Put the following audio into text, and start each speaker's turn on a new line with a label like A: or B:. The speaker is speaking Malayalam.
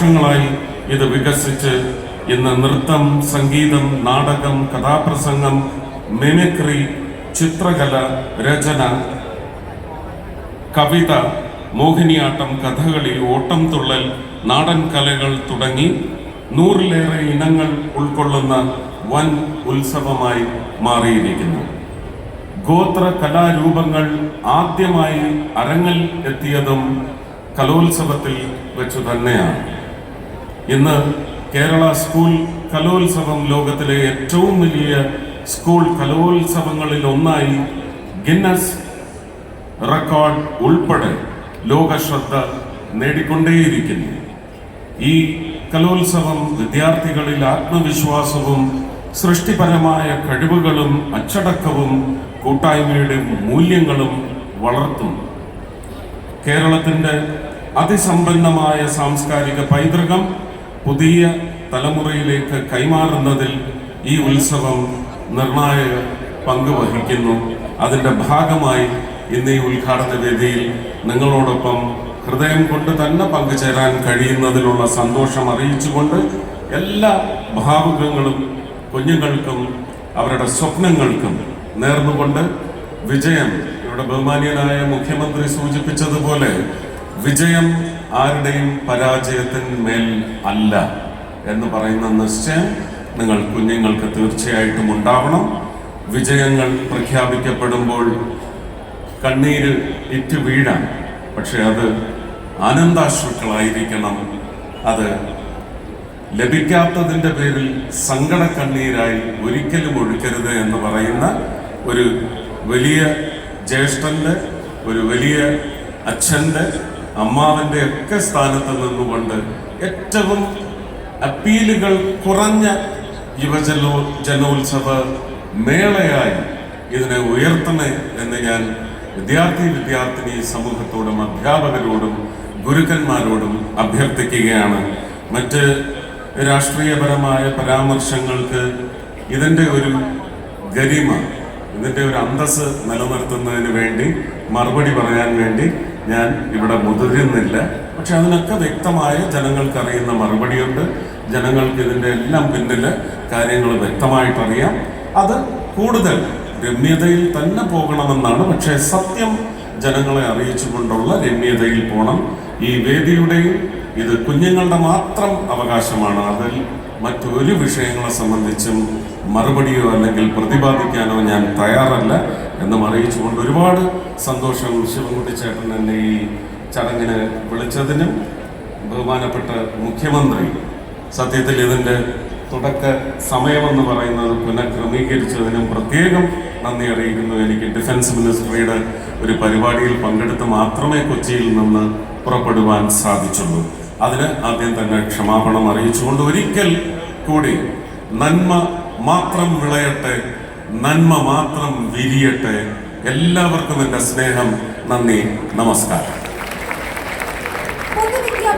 A: വർഷങ്ങളായി ഇത് വികസിച്ച് ഇന്ന് നൃത്തം, സംഗീതം, നാടകം, കഥാപ്രസംഗം, മിമിക്രി, ചിത്രകല, രചന, കവിത, മോഹിനിയാട്ടം, കഥകളി, ഓട്ടംതുള്ളൽ, നാടൻ കലകൾ തുടങ്ങി 100-ലേറെ ഇനങ്ങൾ ഉൾക്കൊള്ളുന്ന വൻ ഉത്സവമായി മാറിയിരിക്കുന്നു. ഗോത്ര കലാരൂപങ്ങൾ ആദ്യമായി അരങ്ങിൽ എത്തിയതും കലോത്സവത്തിൽ വെച്ചു തന്നെയാണ്. ഇന്ന് കേരള സ്കൂൾ കലോത്സവം ലോകത്തിലെ ഏറ്റവും വലിയ സ്കൂൾ കലോത്സവങ്ങളിൽ ഒന്നായി ഗിന്നസ് റെക്കോർഡ് ഉൾപ്പെടെ ലോകശ്രദ്ധ നേടിക്കൊണ്ടേയിരിക്കുന്നു. ഈ കലോത്സവം വിദ്യാർത്ഥികളിൽ ആത്മവിശ്വാസവും സൃഷ്ടിപരമായ കഴിവുകളും അച്ചടക്കവും കൂട്ടായ്മയുടെ മൂല്യങ്ങളും വളർത്തും. കേരളത്തിൻ്റെ അതിസമ്പന്നമായ സാംസ്കാരിക പൈതൃകം പുതിയ തലമുറയിലേക്ക് കൈമാറുന്നതിൽ ഈ ഉത്സവം നിർണായക പങ്ക് വഹിക്കുന്നു. അതിൻ്റെ ഭാഗമായി ഇന്ന് ഈ ഉദ്ഘാടന വേദിയിൽ നിങ്ങളോടൊപ്പം ഹൃദയം കൊണ്ട് തന്നെ പങ്കുചേരാൻ കഴിയുന്നതിലുള്ള സന്തോഷം അറിയിച്ചുകൊണ്ട് എല്ലാ ഭാവുകങ്ങളും കുഞ്ഞുങ്ങൾക്കും അവരുടെ സ്വപ്നങ്ങൾക്കും നേർന്നുകൊണ്ട് വിജയം, ഇവിടെ ബഹുമാന്യനായ മുഖ്യമന്ത്രി സൂചിപ്പിച്ചതുപോലെ, വിജയം ആരുടെയും പരാജയത്തിന്മേൽ അല്ല എന്ന് പറയുന്ന നിശ്ചയം നിങ്ങൾ കുഞ്ഞുങ്ങൾക്ക് തീർച്ചയായിട്ടും ഉണ്ടാവണം. വിജയങ്ങൾ പ്രഖ്യാപിക്കപ്പെടുമ്പോൾ കണ്ണീര് ഇറ്റു വീഴാം, പക്ഷെ അത് ആനന്ദാശ്രുക്കളായിരിക്കണം. അത് ലഭിക്കാത്തതിൻ്റെ പേരിൽ സങ്കട കണ്ണീരായി ഒരിക്കലും ഒഴുക്കരുത് എന്ന് പറയുന്ന ഒരു വലിയ ജ്യേഷ്ഠൻ്റെ, ഒരു വലിയ അച്ഛൻ്റെ, അമ്മാവൻ്റെ ഒക്കെ സ്ഥാനത്ത് നിന്നുകൊണ്ട് ഏറ്റവും അപ്പീലുകൾ കുറഞ്ഞ ജനോത്സവ മേളയായി ഇതിനെ ഉയർത്തണേ എന്ന് ഞാൻ വിദ്യാർത്ഥിനി സമൂഹത്തോടും അധ്യാപകരോടും ഗുരുക്കന്മാരോടും അഭ്യർത്ഥിക്കുകയാണ്. മറ്റ് രാഷ്ട്രീയപരമായ പരാമർശങ്ങൾക്ക് ഇതിൻ്റെ ഒരു ഗരിമ, ഇതിൻ്റെ ഒരു അന്തസ്സ് നിലനിർത്തുന്നതിന് വേണ്ടി മറുപടി പറയാൻ വേണ്ടി ഞാൻ ഇവിടെ മുതിരുന്നില്ല. പക്ഷെ അതിനൊക്കെ വ്യക്തമായ ജനങ്ങൾക്കറിയുന്ന മറുപടിയുണ്ട്. ജനങ്ങൾക്ക് ഇതിൻ്റെ എല്ലാം പിന്നിൽ കാര്യങ്ങൾ വ്യക്തമായിട്ടറിയാം. അത് കൂടുതൽ രമ്യതയിൽ തന്നെ പോകണമെന്നാണ്. പക്ഷേ സത്യം ജനങ്ങളെ അറിയിച്ചുകൊണ്ടുള്ള രമ്യതയിൽ പോകണം. ഈ വേദിയുടെയും ഇത് കുഞ്ഞുങ്ങളുടെ മാത്രം അവകാശമാണ്. അതിൽ മറ്റൊരു വിഷയങ്ങളെ സംബന്ധിച്ചും മറുപടിയോ അല്ലെങ്കിൽ പ്രതിപാദിക്കാനോ ഞാൻ തയ്യാറല്ല എന്നും അറിയിച്ചുകൊണ്ട് ഒരുപാട് സന്തോഷം ശിവൻകുട്ടി ചേട്ടൻ എന്നെ ഈ ചടങ്ങിന് വിളിച്ചതിനും ബഹുമാനപ്പെട്ട മുഖ്യമന്ത്രി സത്യത്തിൽ ഇതിൻ്റെ തുടക്ക സമയമെന്ന് പറയുന്നത് പുനഃക്രമീകരിച്ചതിനും പ്രത്യേകം നന്ദി അറിയിക്കുന്നു. എനിക്ക് ഡിഫൻസ് മിനിസ്ട്രിയുടെ ഒരു പരിപാടിയിൽ പങ്കെടുത്ത് മാത്രമേ കൊച്ചിയിൽ നിന്ന് പുറപ്പെടുവാൻ സാധിച്ചുള്ളൂ. അതിന് ആദ്യം തന്നെ ക്ഷമാപണം അറിയിച്ചുകൊണ്ട് ഒരിക്കൽ കൂടി നന്മ മാത്രം വിളയട്ടെ, നന്മ മാത്രം വിരിയട്ടെ. എല്ലാവർക്കും എൻ്റെ സ്നേഹം, നന്ദി, നമസ്കാരം.